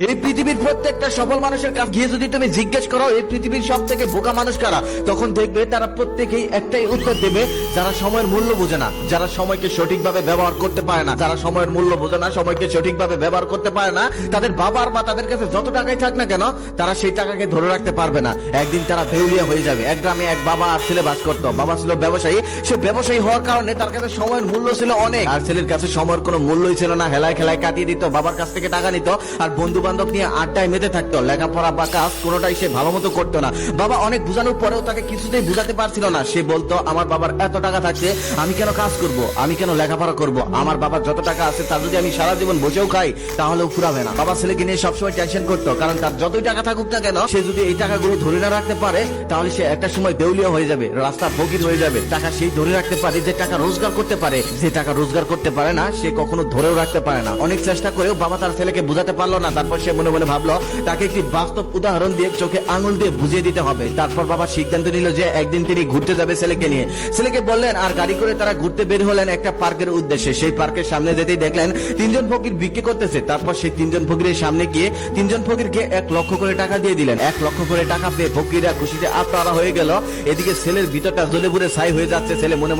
এই পৃথিবীর প্রত্যেকটা সফল মানুষের কাছে গিয়ে যদি তুমি জিজ্ঞেস করো এই পৃথিবীর সব থেকে বোকা মানুষ কারা, তখন দেখবে তারা প্রত্যেকেই একটাই উত্তর দেবে, যারা সময়ের মূল্য বোঝে না, যারা সময়কে সঠিকভাবে ব্যবহার করতে পারে না, যারা সময়ের মূল্য বোঝে না, সময়কে সঠিকভাবে ব্যবহার করতে পারে না। তাদের বাবার বা তাদের কাছে যত টাকাই থাক না কেন, তারা সেই টাকাকে ধরে রাখতে পারবে না। একদিন তারা দেউলিয়া হয়ে যাবে। এক গ্রামে এক বাবা আর ছেলে বাস করতো। বাবা ছিল ব্যবসায়ী। সে ব্যবসায়ী হওয়ার কারণে তার কাছে সময়ের মূল্য ছিল অনেক, আর ছেলের কাছে সময়ের কোনো মূল্যই ছিল না। হেলায় খেলায় কাটিয়ে দিত, বাবার কাছ থেকে টাকা নিত, আর বন্ধু বান্ধব নিয়ে আড্ডায় মেতে থাকতো। লেখাপড়া বা কাজ কোনোটাই সে ভালো মতো করতো না। বাবা অনেক বোঝানোর পরেও তাকে কিছুতেই বুঝাতে পারছিল না। সে বলতো, আমার বাবার এত টাকা থাকছে, আমি কেন কাজ করব, আমি কেন লেখাপড়া করব? আমার বাবার যত টাকা আছে তা যদি আমি সারা জীবন বসেও খাই তাহলেও ফুরাবে না। বাবা ছেলেকে নিয়ে সবসময় টেনশন করতো, কারণ তার যতই টাকা থাকুক না কেন, সে যদি এই টাকাগুলো ধরে না রাখতে পারে তাহলে সে একটা সময় দেউলিয়া হয়ে যাবে, রাস্তার ফকির হয়ে যাবে। টাকা সেই ধরে রাখতে পারে যে টাকা রোজগার করতে পারে, যে টাকা রোজগার করতে পারে না সে কখনো ধরেও রাখতে পারে না। অনেক চেষ্টা করেও বাবা তার ছেলেকে বুঝাতে পারলো না। তারপর সে মনে মনে ভাবলো তাকে একটি বাস্তব উদাহরণ দিয়ে চোখে আঙুল দিয়ে বুঝিয়ে দিতে হবে। তারপর বাবা সিদ্ধান্ত নিল যে একদিন তিনি ঘুরতে যাবে ছেলেকে নিয়ে। ছেলেকে বললেন, আর গাড়ি করে তারা ঘুরতে বের হলেন একটা পার্কের উদ্দেশ্যে। সেই পার্কের সামনে যেতেই দেখলেন তিনজন ফকির ভিক্ষে করতেছে। তারপর সেই তিনজন ফকিরের সামনে গিয়ে তিনজন ফকিরকে 1 লক্ষ করে টাকা দিয়ে দিলেন। 1 লক্ষ করে টাকা পেয়ে ফকিররা খুশিতে আত্মহারা হয়ে গেল। এদিকে ছেলের ভিতরটা জ্বলে পুড়ে ছাই হয়ে যাচ্ছে। ছেলে মনে মনে